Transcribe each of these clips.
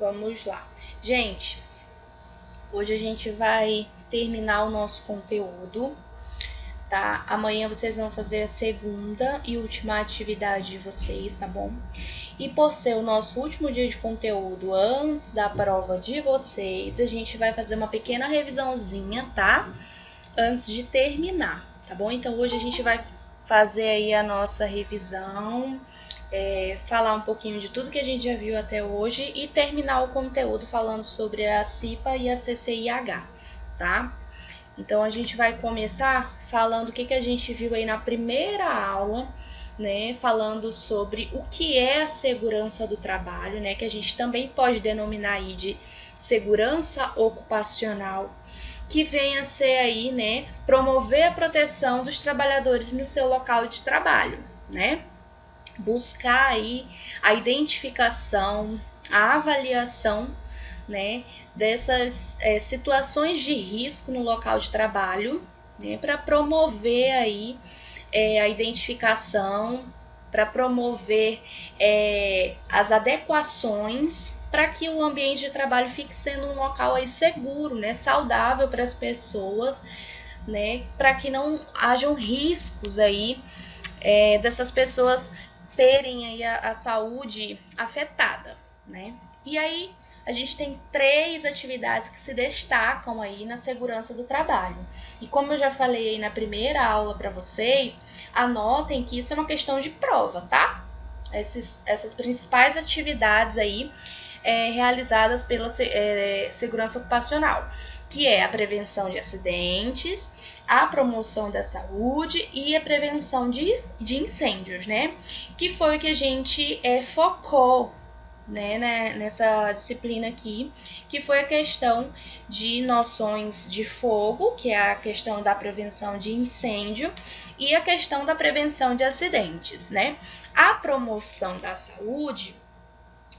vamos lá. Gente, hoje a gente vai terminar o nosso conteúdo, tá? Amanhã vocês vão fazer a segunda e última atividade de vocês, tá bom? E por ser o nosso último dia de conteúdo antes da prova de vocês, a gente vai fazer uma pequena revisãozinha, tá? Antes de terminar, tá bom? Então hoje a gente vai fazer aí a nossa revisão, falar um pouquinho de tudo que a gente já viu até hoje e terminar o conteúdo falando sobre a CIPA e a CCIH, tá? Então a gente vai começar falando o que a gente viu aí na primeira aula, né? Falando sobre o que é a segurança do trabalho, né? Que a gente também pode denominar aí de segurança ocupacional, que vem a ser aí, né? Promover a proteção dos trabalhadores no seu local de trabalho, né? Buscar aí a identificação, a avaliação, né, dessas situações de risco no local de trabalho, né, para promover aí a identificação, para promover as adequações para que o ambiente de trabalho fique sendo um local aí seguro, né, saudável para as pessoas, né, para que não hajam riscos aí dessas pessoas terem aí a saúde afetada, né? E aí a gente tem 3 atividades que se destacam aí na segurança do trabalho. E como eu já falei aí na primeira aula para vocês, anotem que isso é uma questão de prova, tá? Essas principais atividades aí realizadas pela segurança ocupacional, que é a prevenção de acidentes, a promoção da saúde e a prevenção de incêndios, né? Que foi o que a gente focou, né, nessa disciplina aqui, que foi a questão de noções de fogo, que é a questão da prevenção de incêndio, e a questão da prevenção de acidentes, né? A promoção da saúde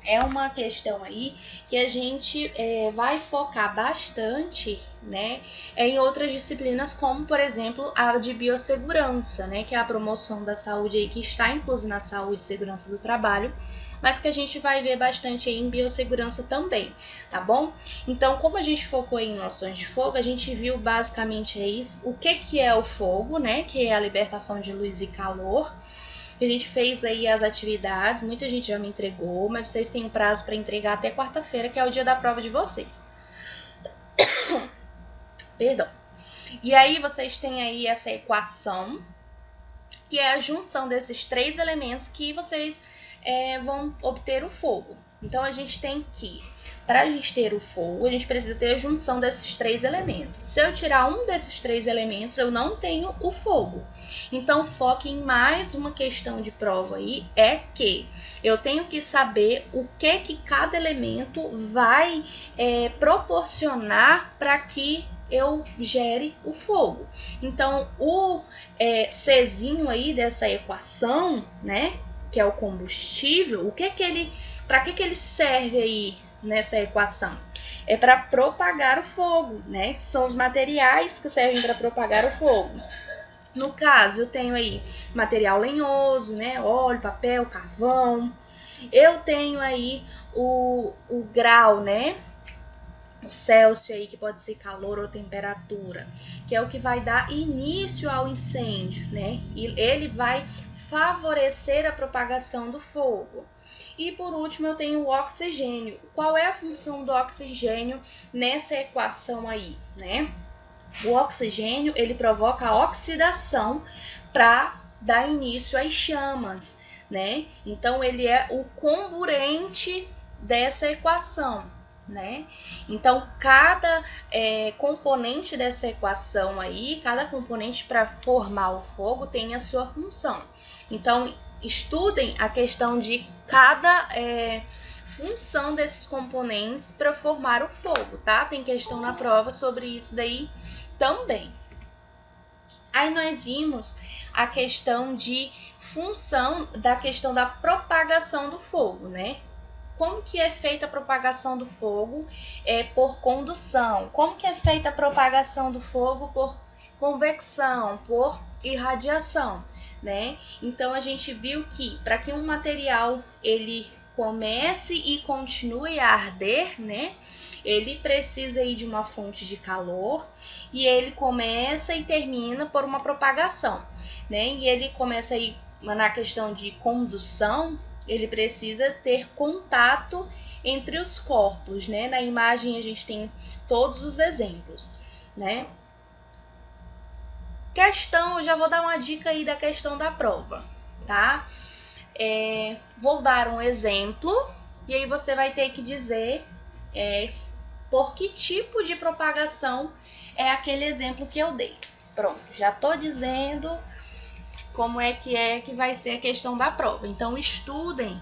é uma questão aí que a gente vai focar bastante, né, em outras disciplinas, como, por exemplo, a de biossegurança, né, que é a promoção da saúde aí, que está inclusa na saúde e segurança do trabalho, mas que a gente vai ver bastante aí em biossegurança também, tá bom? Então, como a gente focou em noções de fogo, a gente viu basicamente isso, o que é o fogo, né, que é a libertação de luz e calor. A gente fez aí as atividades, muita gente já me entregou, mas vocês têm um prazo para entregar até quarta-feira, que é o dia da prova de vocês. Perdão. E aí vocês têm aí essa equação, que é a junção desses 3 elementos que vocês vão obter o fogo. Então a gente tem que, para a gente ter o fogo, a gente precisa ter a junção desses 3 elementos. Se eu tirar um desses 3 elementos, eu não tenho o fogo. Então foque em mais uma questão de prova aí, é que eu tenho que saber o que cada elemento vai proporcionar para que eu gere o fogo. Então o Czinho aí dessa equação, né, que é o combustível, para que ele serve aí nessa equação? É para propagar o fogo, né? Que são os materiais que servem para propagar o fogo. No caso, eu tenho aí material lenhoso, né? Óleo, papel, carvão. Eu tenho aí o grau, né? O Celsius aí, que pode ser calor ou temperatura, que é o que vai dar início ao incêndio, né? E ele vai favorecer a propagação do fogo. E por último, eu tenho o oxigênio. Qual é a função do oxigênio nessa equação aí, né? O oxigênio, ele provoca a oxidação para dar início às chamas, né? Então, ele é o comburente dessa equação, né? Então, cada componente dessa equação aí, cada componente para formar o fogo tem a sua função. Então, estudem a questão de cada função desses componentes para formar o fogo, tá? Tem questão na prova sobre isso daí também. Aí nós vimos a questão de função da questão da propagação do fogo, né? Como que é feita a propagação do fogo por condução? Como que é feita a propagação do fogo por convecção, por irradiação, né? Então a gente viu que para que um material ele comece e continue a arder, né? Ele precisa aí de uma fonte de calor e ele começa e termina por uma propagação, né? E ele começa aí na questão de condução, ele precisa ter contato entre os corpos, né? Na imagem a gente tem todos os exemplos, né? Questão, eu já vou dar uma dica aí da questão da prova, tá? Vou dar um exemplo e aí você vai ter que dizer por que tipo de propagação é aquele exemplo que eu dei. Pronto, já tô dizendo como é que vai ser a questão da prova. Então, estudem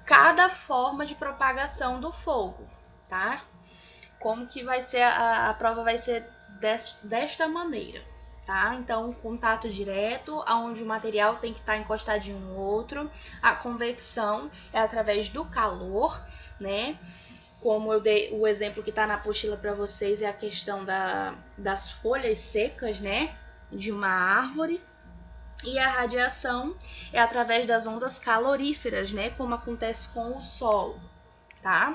cada forma de propagação do fogo, tá? Como que vai ser, a prova vai ser desta maneira, tá? Então, contato direto, onde o material tem que estar encostadinho no outro. A convecção é através do calor, né? Como eu dei o exemplo que está na apostila para vocês, é a questão das folhas secas, né? De uma árvore. E a radiação é através das ondas caloríferas, né? Como acontece com o Sol, tá?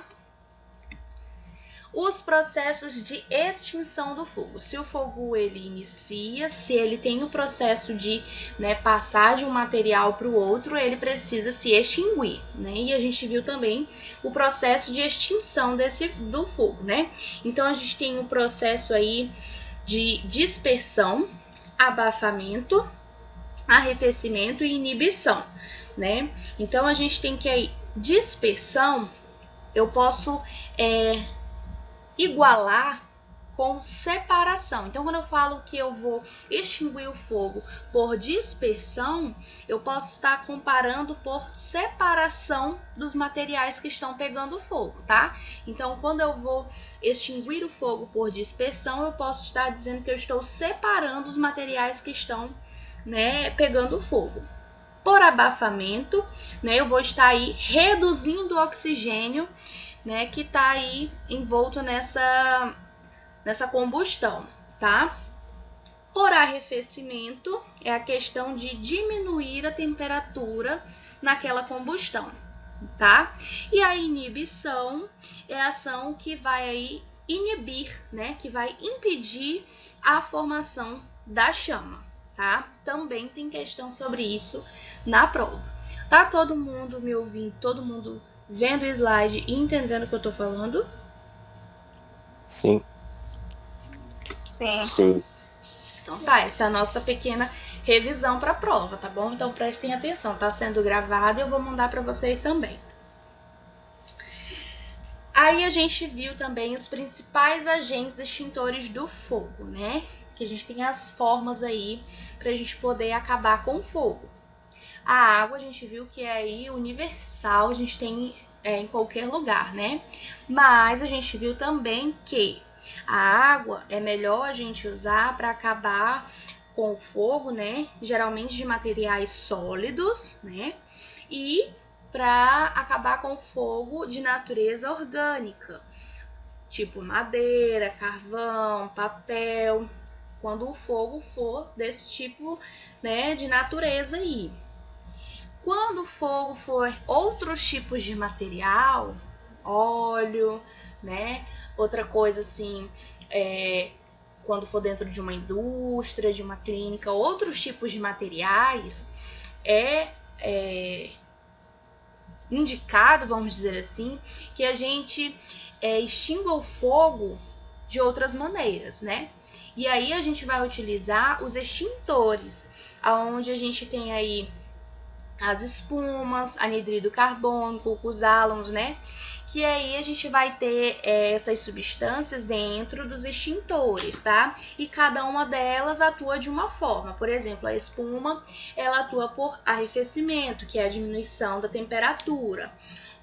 Os processos de extinção do fogo. Se o fogo ele inicia, se ele tem o processo de passar de um material para o outro, ele precisa se extinguir, né? E a gente viu também o processo de extinção do fogo, né? Então a gente tem o processo aí de dispersão, abafamento, arrefecimento e inibição, né? Então a gente tem que aí dispersão, eu posso igualar com separação. Então, quando eu falo que eu vou extinguir o fogo por dispersão, eu posso estar comparando por separação dos materiais que estão pegando fogo, tá? Então, quando eu vou extinguir o fogo por dispersão, eu posso estar dizendo que eu estou separando os materiais que estão, pegando fogo. Por abafamento, eu vou estar aí reduzindo o oxigênio, que está aí envolto nessa combustão, tá? Por arrefecimento, é a questão de diminuir a temperatura naquela combustão, tá? E a inibição é a ação que vai aí inibir, que vai impedir a formação da chama, tá? Também tem questão sobre isso na prova. Tá todo mundo me ouvindo, todo mundo vendo o slide e entendendo o que eu tô falando? Sim. Sim. Então tá, essa é a nossa pequena revisão para a prova, tá bom? Então prestem atenção, tá sendo gravado e eu vou mandar para vocês também. Aí a gente viu também os principais agentes extintores do fogo, né? Que a gente tem as formas aí pra gente poder acabar com o fogo. A água a gente viu que é aí universal, a gente tem em qualquer lugar, né? Mas a gente viu também que a água é melhor a gente usar para acabar com o fogo, né? Geralmente de materiais sólidos, né? E para acabar com o fogo de natureza orgânica, tipo madeira, carvão, papel, quando o fogo for desse tipo, de natureza aí. Quando o fogo for outros tipos de material, óleo, outra coisa assim, quando for dentro de uma indústria, de uma clínica, outros tipos de materiais, indicado, vamos dizer assim, que a gente extinga o fogo de outras maneiras, né? E aí a gente vai utilizar os extintores, onde a gente tem aí as espumas, anidrido carbônico, os álons, que aí a gente vai ter essas substâncias dentro dos extintores, tá? E cada uma delas atua de uma forma. Por exemplo, a espuma, ela atua por arrefecimento, que é a diminuição da temperatura.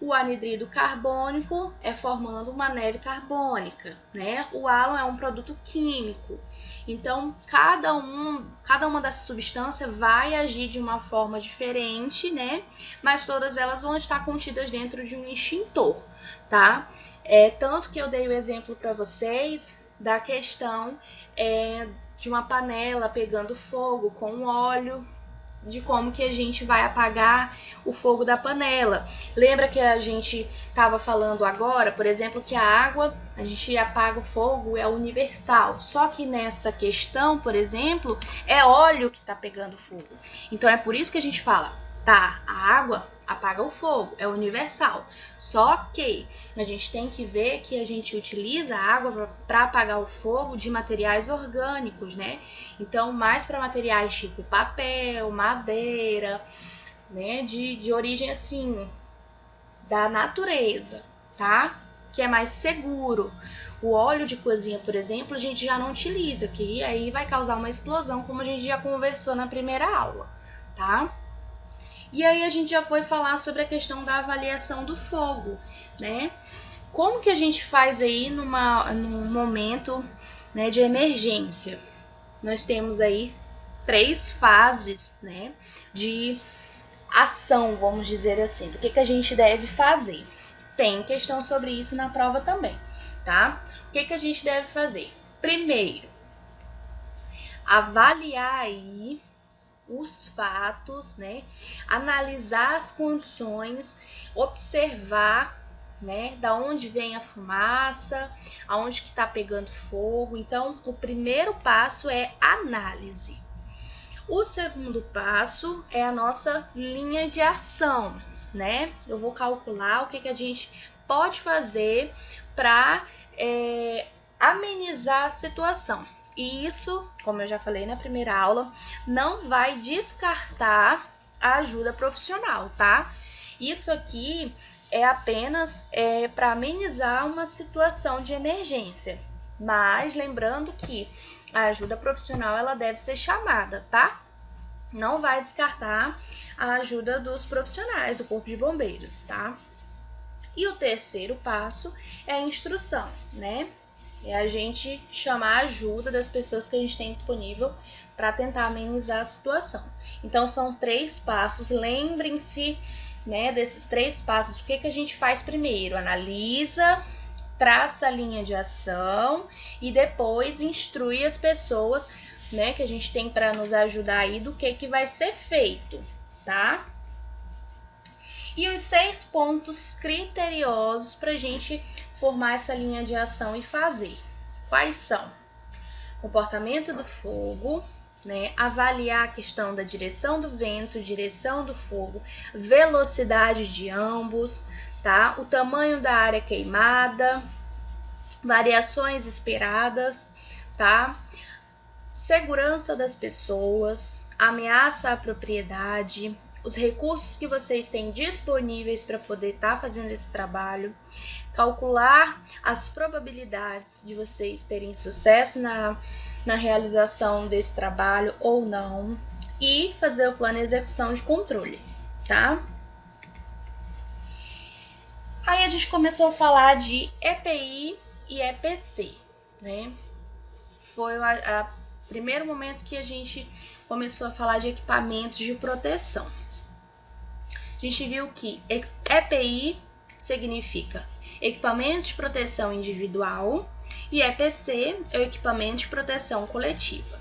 O anidrido carbônico é formando uma neve carbônica, né? O álon é um produto químico. Então, cada uma dessas substâncias vai agir de uma forma diferente, né? Mas todas elas vão estar contidas dentro de um extintor, tá? Tanto que eu dei o exemplo para vocês da questão de uma panela pegando fogo com óleo, de como que a gente vai apagar o fogo da panela. Lembra que a gente estava falando agora, por exemplo, que a água, a gente apaga o fogo, é universal. Só que nessa questão, por exemplo, é óleo que está pegando fogo. Então é por isso que a gente fala, tá, a água apaga o fogo, é universal. Só que a gente tem que ver que a gente utiliza a água para apagar o fogo de materiais orgânicos, né? Então, mais para materiais tipo papel, madeira, né? De origem assim, da natureza, tá? Que é mais seguro. O óleo de cozinha, por exemplo, a gente já não utiliza, que aí vai causar uma explosão, como a gente já conversou na primeira aula, tá? E aí a gente já foi falar sobre a questão da avaliação do fogo, né? Como que a gente faz aí num momento, né, de emergência? Nós temos aí 3 fases, né, de ação, vamos dizer assim, do que a gente deve fazer. Tem questão sobre isso na prova também, tá? O que a gente deve fazer? Primeiro, avaliar aí os fatos, né? Analisar as condições, observar, né? Da onde vem a fumaça, aonde que tá pegando fogo. Então, o primeiro passo é análise. O segundo passo é a nossa linha de ação, né? Eu vou calcular o que a gente pode fazer para amenizar a situação. E isso, como eu já falei na primeira aula, não vai descartar a ajuda profissional, tá? Isso aqui é apenas para amenizar uma situação de emergência. Mas lembrando que a ajuda profissional ela deve ser chamada, tá? Não vai descartar a ajuda dos profissionais do Corpo de Bombeiros, tá? E o terceiro passo é a instrução, né? É a gente chamar a ajuda das pessoas que a gente tem disponível para tentar amenizar a situação. Então, são 3 passos. Lembrem-se, né, desses 3 passos. O que a gente faz primeiro? Analisa, traça a linha de ação e depois instrui as pessoas, né, que a gente tem para nos ajudar aí do que vai ser feito, tá? E os 6 pontos criteriosos para a gente formar essa linha de ação e fazer. Quais são? Comportamento do fogo, né? Avaliar a questão da direção do vento, direção do fogo, velocidade de ambos, tá? O tamanho da área queimada, variações esperadas, tá? Segurança das pessoas, ameaça à propriedade, os recursos que vocês têm disponíveis para poder estar fazendo esse trabalho, calcular as probabilidades de vocês terem sucesso na realização desse trabalho ou não e fazer o plano de execução de controle, tá? Aí a gente começou a falar de EPI e EPC, né? Foi o primeiro momento que a gente começou a falar de equipamentos de proteção. A gente viu que EPI significa equipamento de proteção individual e EPC é o equipamento de proteção coletiva.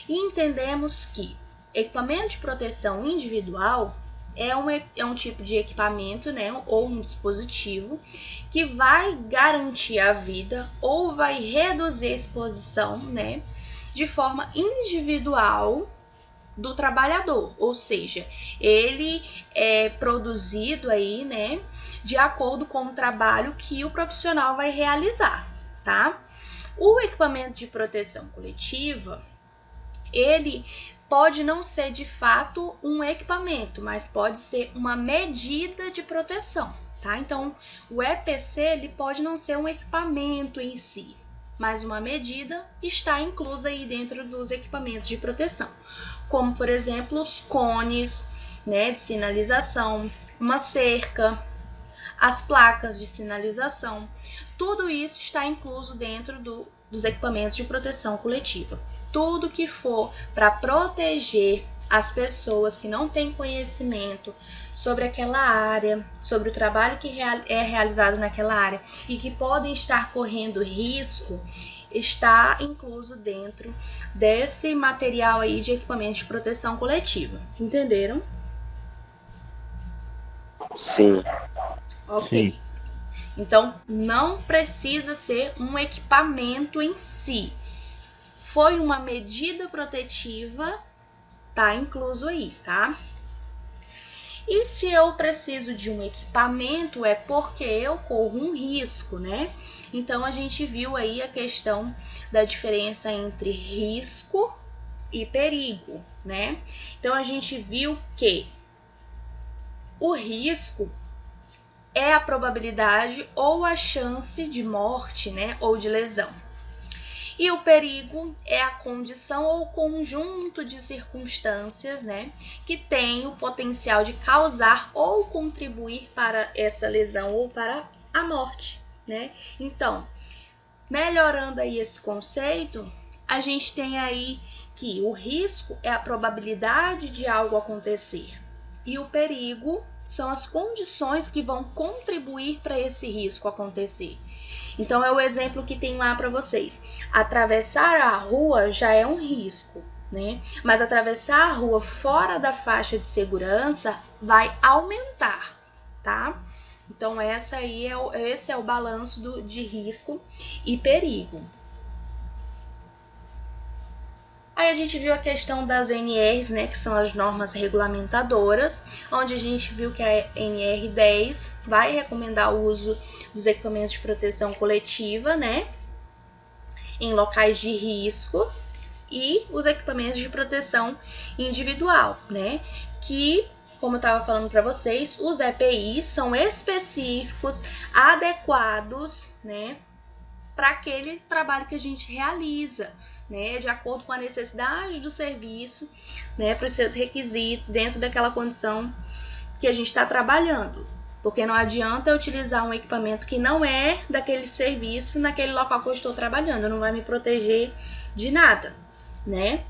E entendemos que equipamento de proteção individual é um tipo de equipamento, né, ou um dispositivo que vai garantir a vida ou vai reduzir a exposição, né, de forma individual do trabalhador, ou seja, ele é produzido aí, né, de acordo com o trabalho que o profissional vai realizar, tá? O equipamento de proteção coletiva, ele pode não ser de fato um equipamento, mas pode ser uma medida de proteção, tá? Então, o EPC, ele pode não ser um equipamento em si, mas uma medida está inclusa aí dentro dos equipamentos de proteção, como, por exemplo, os cones, né, de sinalização, uma cerca, as placas de sinalização, tudo isso está incluso dentro dos equipamentos de proteção coletiva. Tudo que for para proteger as pessoas que não têm conhecimento sobre aquela área, sobre o trabalho que é realizado naquela área e que podem estar correndo risco, está incluso dentro desse material aí de equipamento de proteção coletiva. Entenderam? Sim. Ok. Sim. Então, não precisa ser um equipamento em si. Foi uma medida protetiva, tá incluso aí, tá? E se eu preciso de um equipamento, é porque eu corro um risco, né? Então, a gente viu aí a questão da diferença entre risco e perigo, né? Então, a gente viu que o risco é a probabilidade ou a chance de morte, né? Ou de lesão. E o perigo é a condição ou conjunto de circunstâncias, né, que tem o potencial de causar ou contribuir para essa lesão ou para a morte, né? Então, melhorando aí esse conceito, a gente tem aí que o risco é a probabilidade de algo acontecer e o perigo são as condições que vão contribuir para esse risco acontecer. Então é o exemplo que tem lá para vocês. Atravessar a rua já é um risco, né? Mas atravessar a rua fora da faixa de segurança vai aumentar, tá? Então esse é o balanço de risco e perigo. Aí a gente viu a questão das NRs, né, que são as normas regulamentadoras, onde a gente viu que a NR10 vai recomendar o uso dos equipamentos de proteção coletiva, né, em locais de risco, e os equipamentos de proteção individual, né, que, como eu estava falando para vocês, os EPIs são específicos, adequados, né, para aquele trabalho que a gente realiza, né, de acordo com a necessidade do serviço, né, para os seus requisitos, dentro daquela condição que a gente está trabalhando. Porque não adianta eu utilizar um equipamento que não é daquele serviço naquele local que eu estou trabalhando, não vai me proteger de nada, né?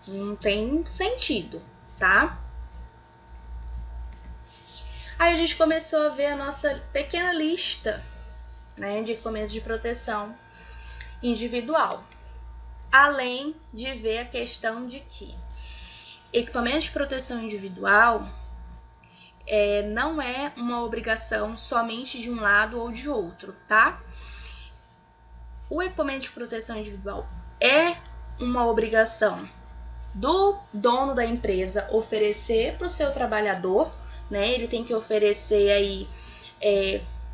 Não tem sentido, tá? Aí a gente começou a ver a nossa pequena lista, né, de equipamentos de proteção individual. Além de ver a questão de que equipamento de proteção individual não é uma obrigação somente de um lado ou de outro, tá? O equipamento de proteção individual é uma obrigação do dono da empresa oferecer para o seu trabalhador, né? Ele tem que oferecer aí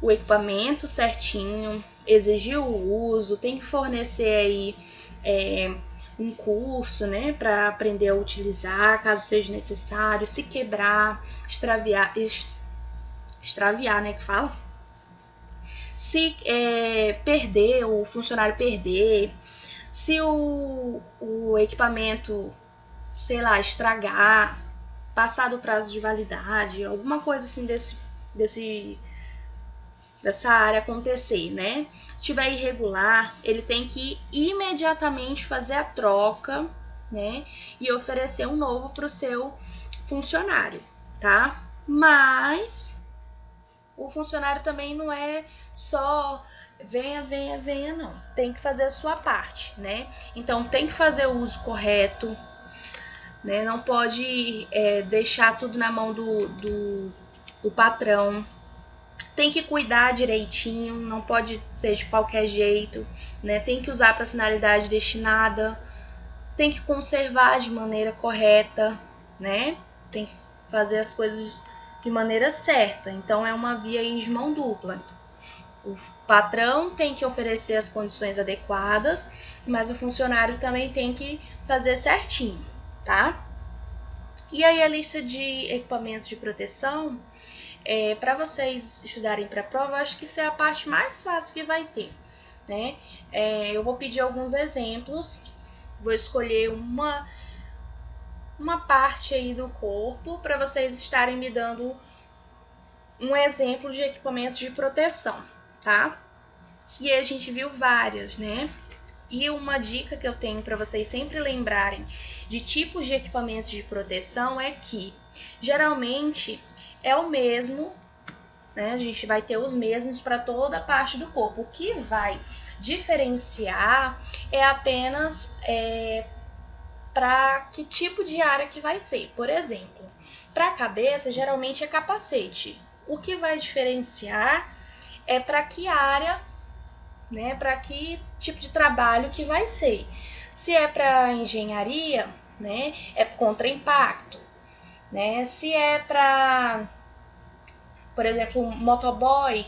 o equipamento certinho, exigir o uso, tem que fornecer aí um curso, né, para aprender a utilizar, caso seja necessário, se quebrar, extraviar, né, que fala? Se perder, o funcionário perder, se o equipamento, sei lá, estragar, passar do prazo de validade, alguma coisa assim dessa área acontecer, né? Se tiver irregular, ele tem que imediatamente fazer a troca, né? E oferecer um novo para o seu funcionário, tá? Mas o funcionário também não é só venha, não. Tem que fazer a sua parte, né? Então tem que fazer o uso correto, né? Não pode deixar tudo na mão do patrão. Tem que cuidar direitinho, não pode ser de qualquer jeito, né? Tem que usar para finalidade destinada, tem que conservar de maneira correta, né? Tem que fazer as coisas de maneira certa. Então é uma via aí de mão dupla. O patrão tem que oferecer as condições adequadas, mas o funcionário também tem que fazer certinho, tá? E aí a lista de equipamentos de proteção, para vocês estudarem para a prova, acho que isso é a parte mais fácil que vai ter, né? Eu vou pedir alguns exemplos, vou escolher uma parte aí do corpo para vocês estarem me dando um exemplo de equipamento de proteção, tá? E a gente viu várias, né? E uma dica que eu tenho para vocês sempre lembrarem de tipos de equipamentos de proteção é que geralmente é o mesmo, né? A gente vai ter os mesmos para toda a parte do corpo. O que vai diferenciar é apenas para que tipo de área que vai ser. Por exemplo, para a cabeça, geralmente é capacete. O que vai diferenciar é para que área, né, para que tipo de trabalho que vai ser. Se é para engenharia, né, é contra impacto, né? Se é para, por exemplo, motoboy,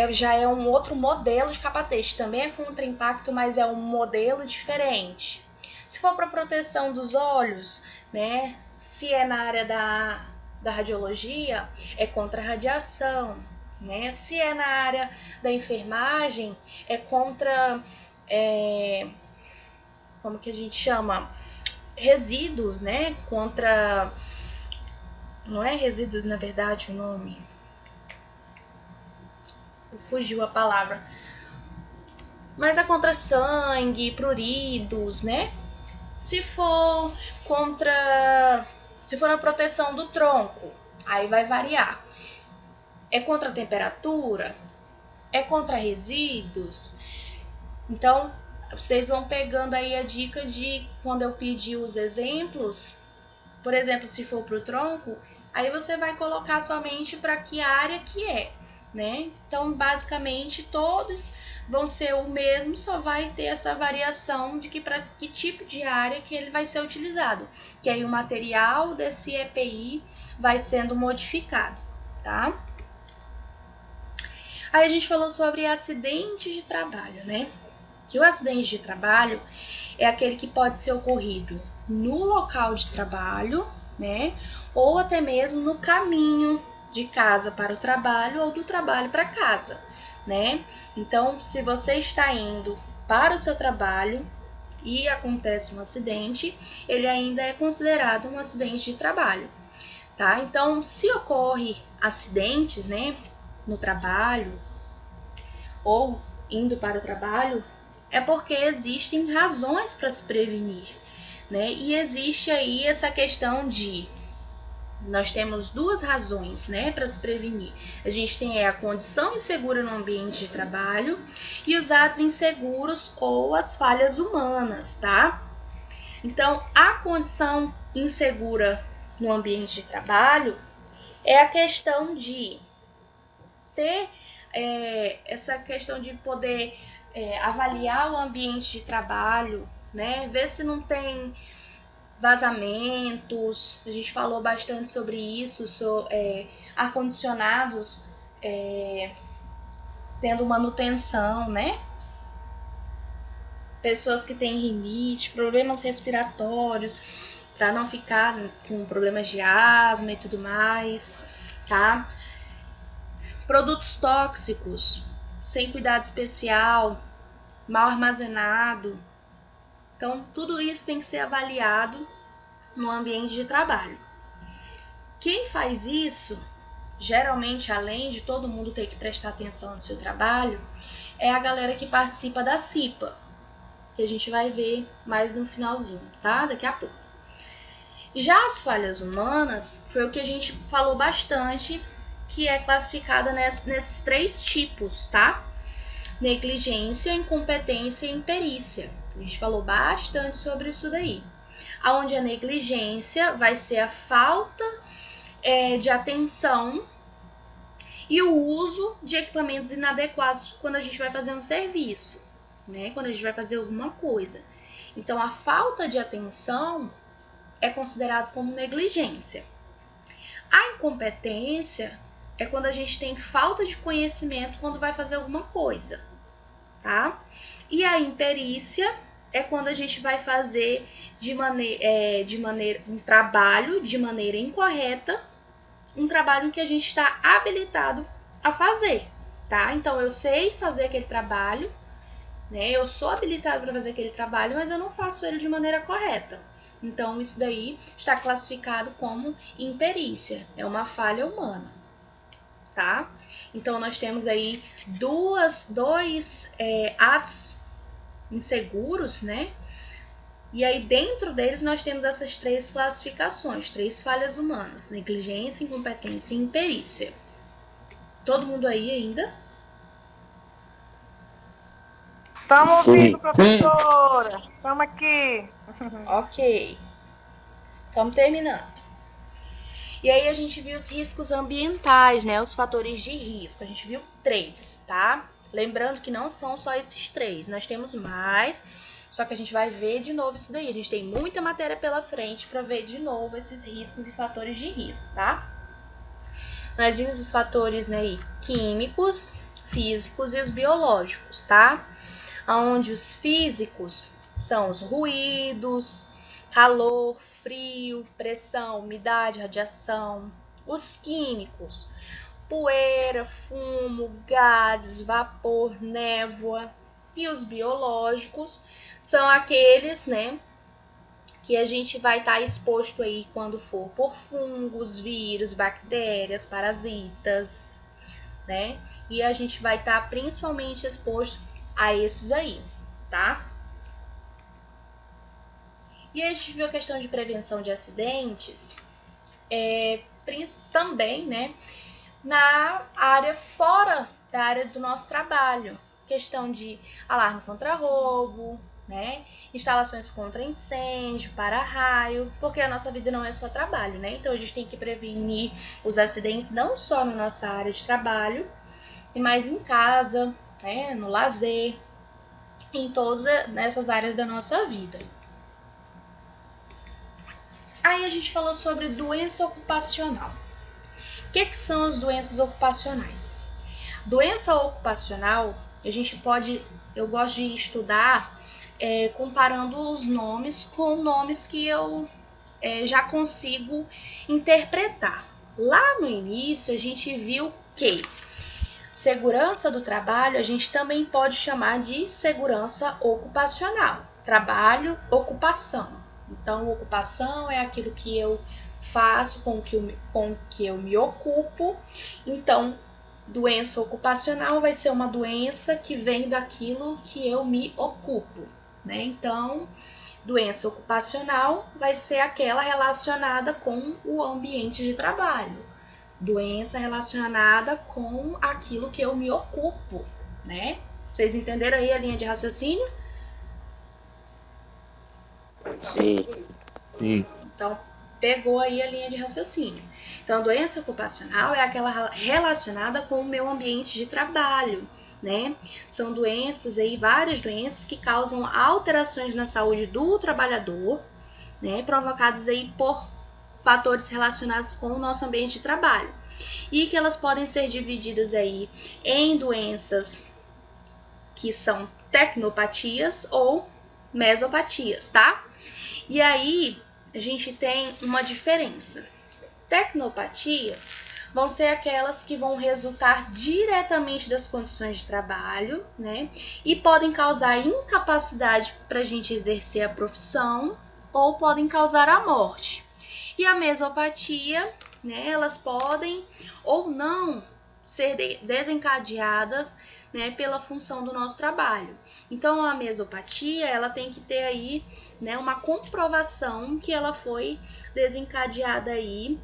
já é um outro modelo de capacete, também é contra impacto, mas é um modelo diferente. Se for para proteção dos olhos, né, se é na área da radiologia, é contra radiação, né? Se é na área da enfermagem, é contra, como que a gente chama? Resíduos, né? Contra, não é resíduos na verdade o nome, fugiu a palavra, mas é contra sangue, pruridos, né? Se for a proteção do tronco, aí vai variar. É contra a temperatura? É contra resíduos? Então, vocês vão pegando aí a dica de quando eu pedir os exemplos, por exemplo, se for para o tronco, aí você vai colocar somente para que área que é, né? Então, basicamente, todos vão ser o mesmo, só vai ter essa variação de que para que tipo de área que ele vai ser utilizado, que aí o material desse EPI vai sendo modificado, tá? Aí a gente falou sobre acidentes de trabalho, né? Que o acidente de trabalho é aquele que pode ser ocorrido no local de trabalho, né? Ou até mesmo no caminho de casa para o trabalho ou do trabalho para casa, né? Então, se você está indo para o seu trabalho e acontece um acidente, ele ainda é considerado um acidente de trabalho, tá? Então, se ocorre acidentes, né, no trabalho ou indo para o trabalho, é porque existem razões para se prevenir, né? E existe aí essa questão de nós temos duas razões, né, para se prevenir. A gente tem a condição insegura no ambiente de trabalho e os atos inseguros ou as falhas humanas, tá? Então, a condição insegura no ambiente de trabalho é a questão de ter essa questão de poder avaliar o ambiente de trabalho, né? Ver se não tem vazamentos. A gente falou bastante sobre isso, ar-condicionados tendo manutenção, né? Pessoas que têm rinite, problemas respiratórios, para não ficar com problemas de asma e tudo mais, tá? Produtos tóxicos, sem cuidado especial, mal armazenado. Então, tudo isso tem que ser avaliado no ambiente de trabalho. Quem faz isso, geralmente, além de todo mundo ter que prestar atenção no seu trabalho, é a galera que participa da CIPA, que a gente vai ver mais no finalzinho, tá? Daqui a pouco. Já as falhas humanas foi o que a gente falou bastante, que é classificada nesses três tipos, tá? Negligência, incompetência e imperícia. A gente falou bastante sobre isso daí. Onde a negligência vai ser a falta de atenção e o uso de equipamentos inadequados quando a gente vai fazer um serviço, né? Quando a gente vai fazer alguma coisa. Então, a falta de atenção é considerado como negligência. A incompetência é quando a gente tem falta de conhecimento quando vai fazer alguma coisa, tá? E a imperícia é quando a gente vai fazer um trabalho de maneira incorreta, um trabalho que a gente está habilitado a fazer, tá? Então, eu sei fazer aquele trabalho, né? Eu sou habilitado para fazer aquele trabalho, mas eu não faço ele de maneira correta. Então, isso daí está classificado como imperícia, é uma falha humana, tá? Então, nós temos aí dois atos inseguros, né? E aí, dentro deles, nós temos essas três classificações, três falhas humanas: negligência, incompetência e imperícia. Todo mundo aí ainda? Estamos ouvindo, Sim. professora. Estamos aqui. Ok. Estamos terminando. E aí a gente viu os riscos ambientais, né? Os fatores de risco. A gente viu 3, tá? Lembrando que não são só esses 3, nós temos mais, só que a gente vai ver de novo isso daí. A gente tem muita matéria pela frente para ver de novo esses riscos e fatores de risco, tá? Nós vimos os fatores, né, químicos, físicos e os biológicos, tá? Onde os físicos são os ruídos, calor, frio, pressão, umidade, radiação. Os químicos, poeira, fumo, gases, vapor, névoa. E os biológicos são aqueles, né, que a gente vai estar exposto aí quando for por fungos, vírus, bactérias, parasitas, né? E a gente vai estar principalmente exposto a esses aí, tá? E a gente viu a questão de prevenção de acidentes, também, né, na área fora da área do nosso trabalho. Questão de alarme contra roubo, né? Instalações contra incêndio, para-raio, porque a nossa vida não é só trabalho, né? Então a gente tem que prevenir os acidentes não só na nossa área de trabalho, mas em casa, né? No lazer, em todas essas áreas da nossa vida. Aí a gente falou sobre doença ocupacional. O que são as doenças ocupacionais? Doença ocupacional, eu gosto de estudar comparando os nomes com nomes que eu já consigo interpretar. Lá no início a gente viu que segurança do trabalho a gente também pode chamar de segurança ocupacional. Trabalho, ocupação. Então, ocupação é aquilo que eu faço, com que eu me ocupo. Então, doença ocupacional vai ser uma doença que vem daquilo que eu me ocupo, né? Então, doença ocupacional vai ser aquela relacionada com o ambiente de trabalho. Doença relacionada com aquilo que eu me ocupo, né? Vocês entenderam aí a linha de raciocínio? Sim. Sim. Então, pegou aí a linha de raciocínio. Então, a doença ocupacional é aquela relacionada com o meu ambiente de trabalho, né? São doenças aí, várias doenças que causam alterações na saúde do trabalhador, né? Provocadas aí por fatores relacionados com o nosso ambiente de trabalho. E que elas podem ser divididas aí em doenças que são tecnopatias ou mesopatias, tá? E aí, a gente tem uma diferença. Tecnopatias vão ser aquelas que vão resultar diretamente das condições de trabalho, né? E podem causar incapacidade para a gente exercer a profissão ou podem causar a morte. E a mesopatia, né? Elas podem ou não ser desencadeadas, né, pela função do nosso trabalho. Então, a mesopatia, ela tem que ter aí, né, uma comprovação que ela foi desencadeada aí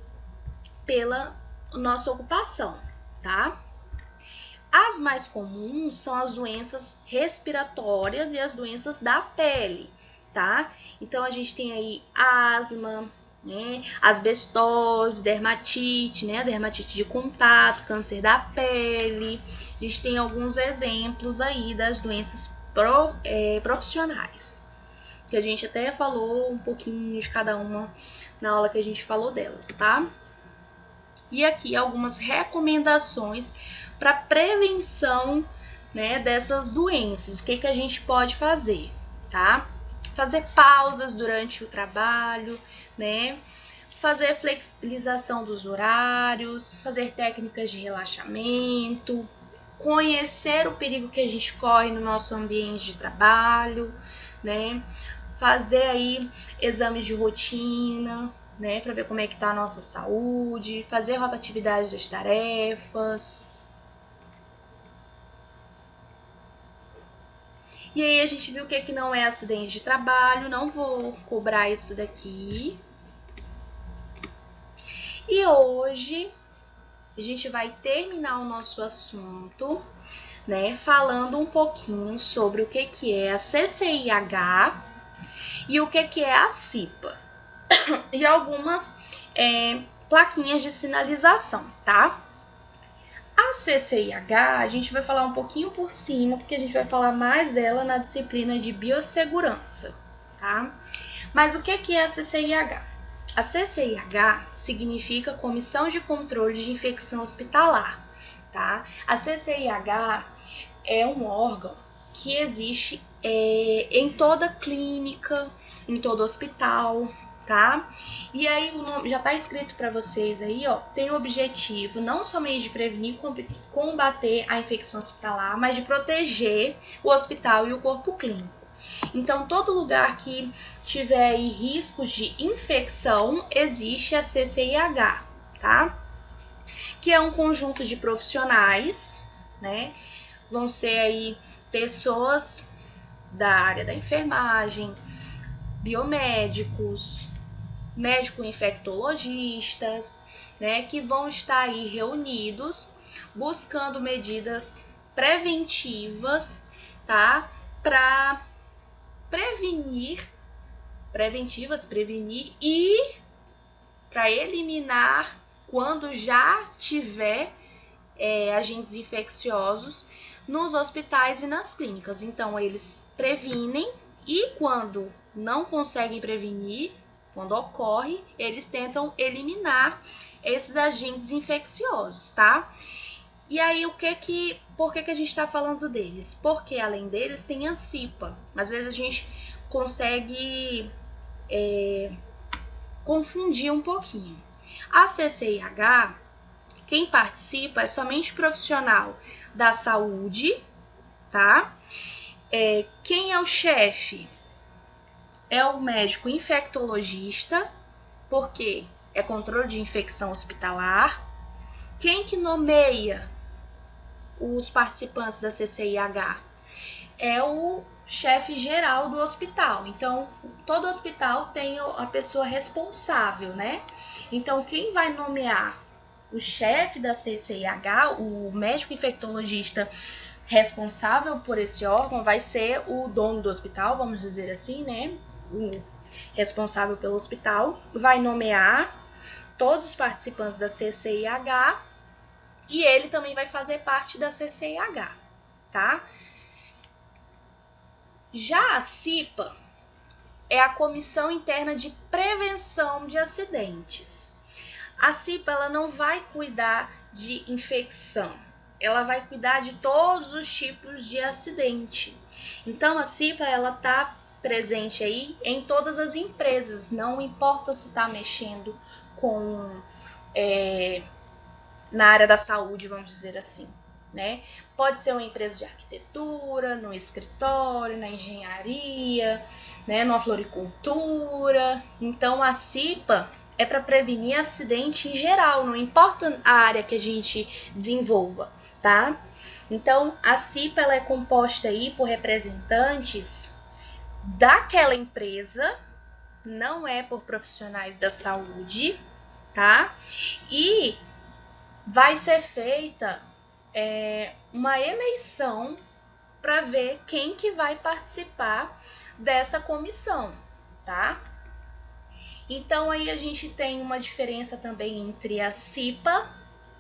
pela nossa ocupação, tá? As mais comuns são as doenças respiratórias e as doenças da pele, tá? Então, a gente tem aí asma, né, asbestose, dermatite, né, dermatite de contato, câncer da pele. A gente tem alguns exemplos aí das doenças profissionais, que a gente até falou um pouquinho de cada uma na aula que a gente falou delas, tá? E aqui algumas recomendações para prevenção, né, dessas doenças. O que a gente pode fazer, tá? Fazer pausas durante o trabalho, né? Fazer flexibilização dos horários, fazer técnicas de relaxamento, conhecer o perigo que a gente corre no nosso ambiente de trabalho, né? Fazer aí exames de rotina, né, para ver como é que tá a nossa saúde, fazer rotatividade das tarefas. E aí a gente viu o que não é acidente de trabalho, não vou cobrar isso daqui. E hoje a gente vai terminar o nosso assunto, né, falando um pouquinho sobre o que é a CCIH e o que é a CIPA. E algumas plaquinhas de sinalização, tá? A CCIH, a gente vai falar um pouquinho por cima, porque a gente vai falar mais dela na disciplina de biossegurança, tá? Mas o que é a CCIH? A CCIH significa Comissão de Controle de Infecção Hospitalar, tá? A CCIH é um órgão que existe em toda clínica, em todo hospital, tá? E aí o nome já tá escrito para vocês aí, ó, tem o objetivo não somente de prevenir e combater a infecção hospitalar, mas de proteger o hospital e o corpo clínico. Então, todo lugar que tiver aí riscos de infecção, existe a CCIH, tá? Que é um conjunto de profissionais, né? Vão ser aí pessoas da área da enfermagem, biomédicos, médico-infectologistas, né, que vão estar aí reunidos buscando medidas preventivas, tá, para prevenir e para eliminar quando já tiver agentes infecciosos nos hospitais e nas clínicas. Então, eles previnem e quando não conseguem prevenir, quando ocorre, eles tentam eliminar esses agentes infecciosos, tá? E aí, por que a gente está falando deles? Porque além deles tem a CIPA. Às vezes a gente consegue confundir um pouquinho. A CCIH, quem participa é somente profissional da saúde, tá? Quem é o chefe? É o médico infectologista, porque é controle de infecção hospitalar. Quem que nomeia os participantes da CCIH? É o chefe geral do hospital. Então, todo hospital tem a pessoa responsável, né? Então, quem vai nomear o chefe da CCIH, o médico infectologista responsável por esse órgão, vai ser o dono do hospital, vamos dizer assim, né? O responsável pelo hospital vai nomear todos os participantes da CCIH e ele também vai fazer parte da CCIH, tá? Já a CIPA é a Comissão Interna de Prevenção de Acidentes. A CIPA ela não vai cuidar de infecção, ela vai cuidar de todos os tipos de acidente. Então a CIPA ela tá presente aí em todas as empresas, não importa se está mexendo com na área da saúde, vamos dizer assim, né? Pode ser uma empresa de arquitetura, no escritório, na engenharia, né? Numa floricultura. Então a CIPA é para prevenir acidente em geral, não importa a área que a gente desenvolva, tá? Então a CIPA ela é composta aí por representantes daquela empresa, não é por profissionais da saúde, tá? E vai ser feita uma eleição para ver quem que vai participar dessa comissão, tá? Então aí a gente tem uma diferença também entre a CIPA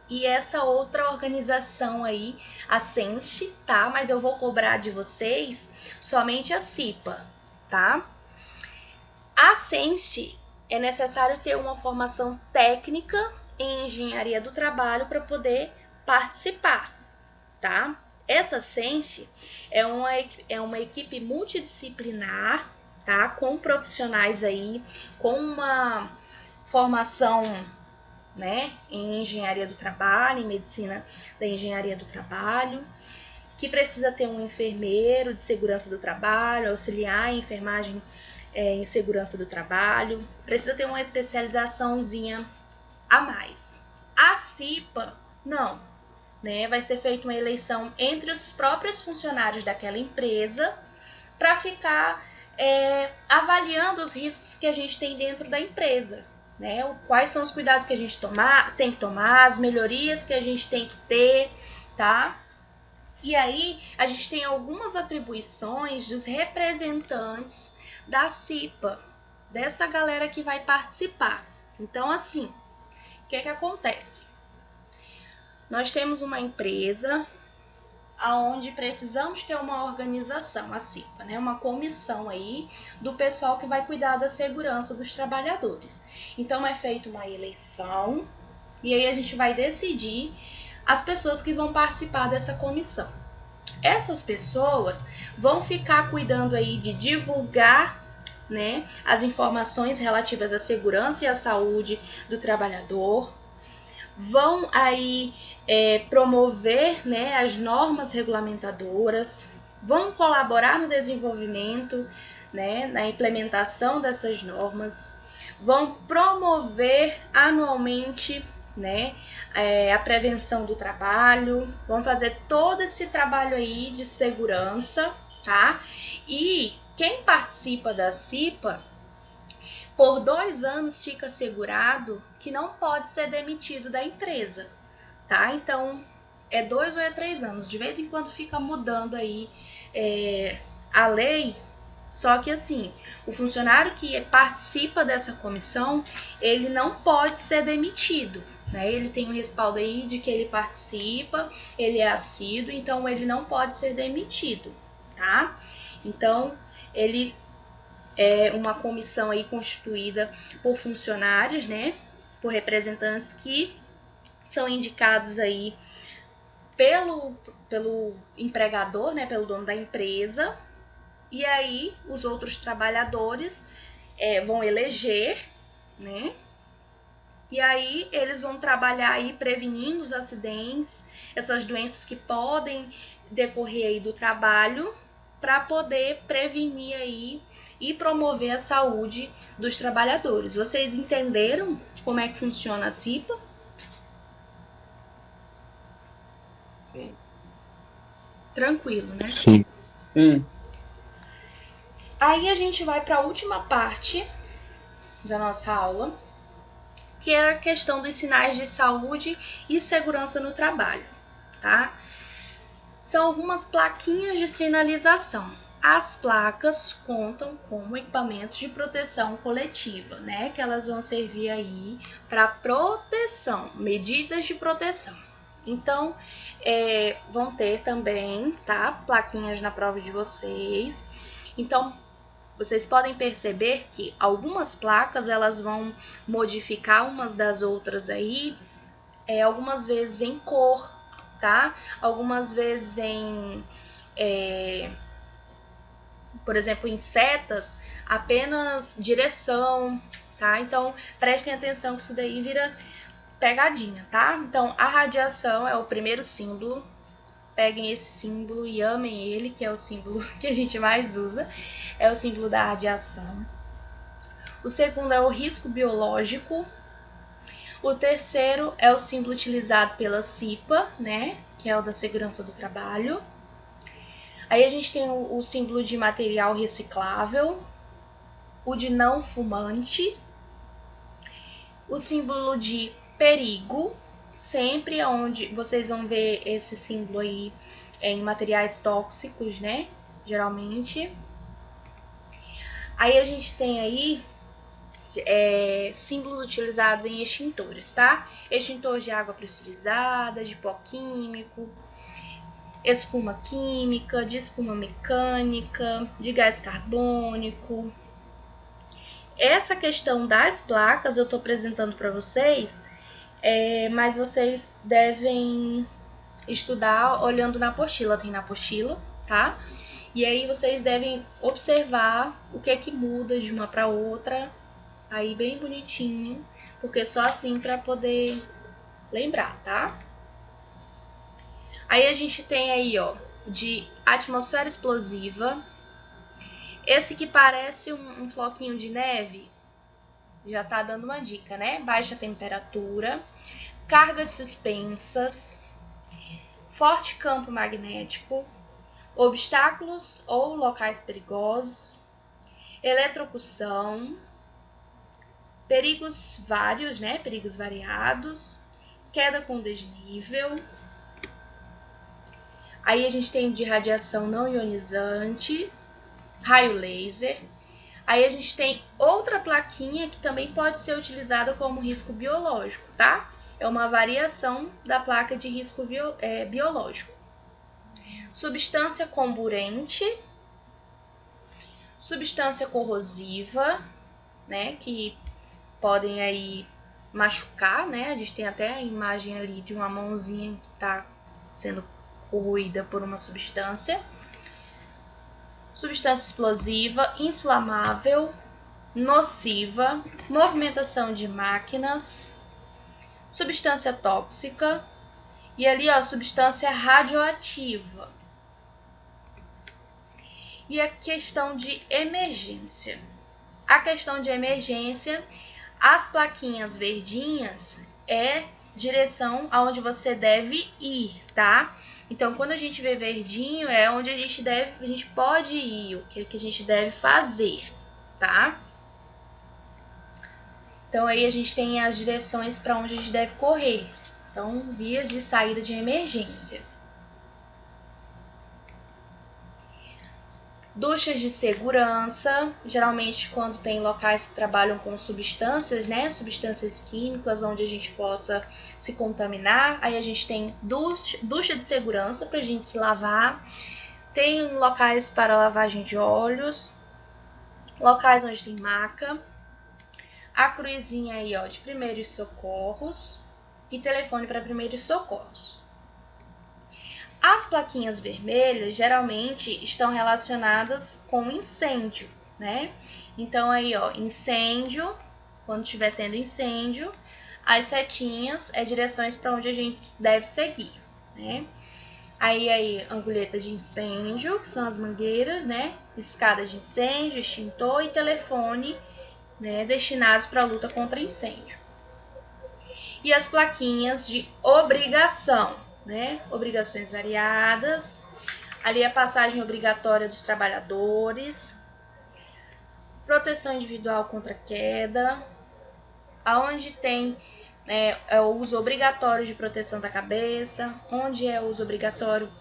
e essa outra organização aí, a CENSE, tá? Mas eu vou cobrar de vocês somente a CIPA, tá? A CENSE é necessário ter uma formação técnica em engenharia do trabalho para poder participar, tá? Essa CENSE é uma equipe multidisciplinar, tá? Com profissionais aí, com uma formação, né, em engenharia do trabalho, em medicina da engenharia do trabalho, que precisa ter um enfermeiro de segurança do trabalho, auxiliar em enfermagem em segurança do trabalho, precisa ter uma especializaçãozinha a mais. A CIPA, não, né? Vai ser feita uma eleição entre os próprios funcionários daquela empresa para ficar avaliando os riscos que a gente tem dentro da empresa, né? Quais são os cuidados que a gente tem que tomar, as melhorias que a gente tem que ter, tá? E aí a gente tem algumas atribuições dos representantes da CIPA, dessa galera que vai participar. Então, assim, o que acontece? Nós temos uma empresa aonde precisamos ter uma organização, a CIPA, né? Uma comissão aí do pessoal que vai cuidar da segurança dos trabalhadores. Então é feita uma eleição e aí a gente vai decidir as pessoas que vão participar dessa comissão. Essas pessoas vão ficar cuidando aí de divulgar, né, as informações relativas à segurança e à saúde do trabalhador, vão aí promover, né, as normas regulamentadoras, vão colaborar no desenvolvimento, né, na implementação dessas normas, vão promover anualmente, né, a prevenção do trabalho, vão fazer todo esse trabalho aí de segurança, tá? E quem participa da CIPA, por 2 anos fica assegurado que não pode ser demitido da empresa, tá? Então, é 2 ou é 3 anos. De vez em quando fica mudando aí a lei, só que assim, o funcionário que participa dessa comissão, ele não pode ser demitido, né? Ele tem um respaldo aí de que ele participa, ele é assíduo, então ele não pode ser demitido, tá? Então, ele é uma comissão aí constituída por funcionários, né? Por representantes que são indicados aí pelo empregador, né? Pelo dono da empresa. E aí os outros trabalhadores vão eleger, né? E aí eles vão trabalhar aí prevenindo os acidentes, essas doenças que podem decorrer aí do trabalho, para poder prevenir aí e promover a saúde dos trabalhadores. Vocês entenderam como é que funciona a CIPA? Sim. Tranquilo, né? Sim. Aí a gente vai para a última parte da nossa aula, que é a questão dos sinais de saúde e segurança no trabalho, tá? São algumas plaquinhas de sinalização. As placas contam como equipamentos de proteção coletiva, né? Que elas vão servir aí para proteção, medidas de proteção. Então, vão ter também, tá? Plaquinhas na prova de vocês. Então, vocês podem perceber que algumas placas elas vão modificar umas das outras aí, algumas vezes em cor, tá? Algumas vezes por exemplo, em setas, apenas direção, tá? Então, prestem atenção que isso daí vira pegadinha, tá? Então, a radiação é o primeiro símbolo. Peguem esse símbolo e amem ele, que é o símbolo que a gente mais usa. É o símbolo da radiação. O segundo é o risco biológico. O terceiro é o símbolo utilizado pela CIPA, né? Que é o da segurança do trabalho. Aí a gente tem o símbolo de material reciclável, o de não fumante, o símbolo de perigo, sempre onde vocês vão ver esse símbolo aí em materiais tóxicos, né? Geralmente. Aí a gente tem aí símbolos utilizados em extintores, tá? Extintor de água pressurizada, de pó químico, espuma química, de espuma mecânica, de gás carbônico. Essa questão das placas eu estou apresentando para vocês, mas vocês devem estudar olhando na apostila, tem na apostila, tá? E aí vocês devem observar o que é que muda de uma para outra, aí bem bonitinho, porque só assim para poder lembrar, tá? Aí a gente tem aí, ó, de atmosfera explosiva. Esse que parece um floquinho de neve, já tá dando uma dica, né? Baixa temperatura, cargas suspensas, forte campo magnético, obstáculos ou locais perigosos, eletrocução, perigos vários, né? Perigos variados, queda com desnível. Aí a gente tem de radiação não ionizante, raio laser. Aí a gente tem outra plaquinha que também pode ser utilizada como risco biológico, tá? É uma variação da placa de risco biológico. Substância comburente, substância corrosiva, né, que podem aí machucar, né? A gente tem até a imagem ali de uma mãozinha que está sendo corroída por uma substância. Substância explosiva, inflamável, nociva, movimentação de máquinas, substância tóxica e ali, ó, substância radioativa. E a questão de emergência. A questão de emergência, as plaquinhas verdinhas é direção aonde você deve ir, tá? Então, quando a gente vê verdinho, é onde a gente pode ir, o que a gente deve fazer, tá? Então, aí a gente tem as direções para onde a gente deve correr. Então, vias de saída de emergência. Duchas de segurança, geralmente quando tem locais que trabalham com substâncias, né? Substâncias químicas, onde a gente possa se contaminar. Aí a gente tem ducha de segurança para a gente se lavar. Tem locais para lavagem de óleos, locais onde tem maca. A cruzinha aí, ó, de primeiros socorros e telefone para primeiros socorros. As plaquinhas vermelhas geralmente estão relacionadas com incêndio, né? Então aí, ó, incêndio, quando estiver tendo incêndio, as setinhas é direções para onde a gente deve seguir, né? Aí, ampulheta de incêndio, que são as mangueiras, né? Escada de incêndio, extintor e telefone, né? Destinados para a luta contra incêndio. E as plaquinhas de obrigação, né? Obrigações variadas. Ali a passagem obrigatória dos trabalhadores, proteção individual contra queda, aonde tem o uso obrigatório de proteção da cabeça, onde é o uso obrigatório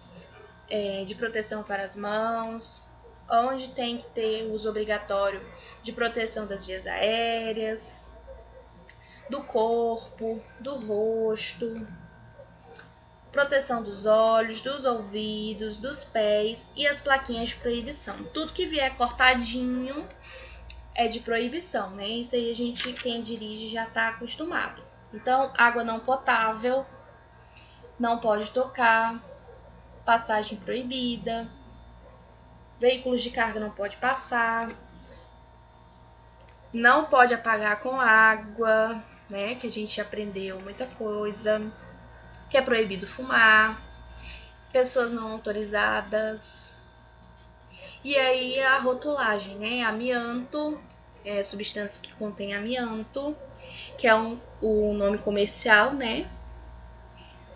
de proteção para as mãos, onde tem que ter o uso obrigatório de proteção das vias aéreas, do corpo, do rosto, proteção dos olhos, dos ouvidos, dos pés e as plaquinhas de proibição. Tudo que vier cortadinho é de proibição, né? Isso aí a gente, quem dirige, já tá acostumado. Então, água não potável, não pode tocar, passagem proibida, veículos de carga não pode passar, não pode apagar com água, né? Que a gente aprendeu muita coisa. Que é proibido fumar, pessoas não autorizadas. E aí a rotulagem, né? Amianto, substância que contém amianto, que é o nome comercial, né?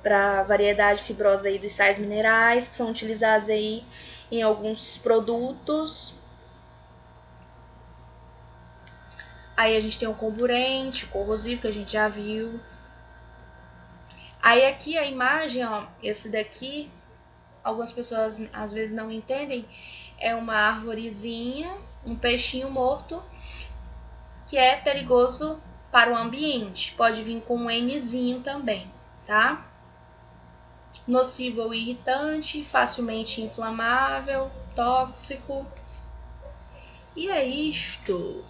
Para variedade fibrosa aí dos sais minerais, que são utilizados aí em alguns produtos. Aí a gente tem o comburente, o corrosivo, que a gente já viu. Aí aqui a imagem, ó, esse daqui, algumas pessoas às vezes não entendem, é uma arvorezinha, um peixinho morto, que é perigoso para o ambiente. Pode vir com um Nzinho também, tá? Nocivo ou irritante, facilmente inflamável, tóxico. E é isto.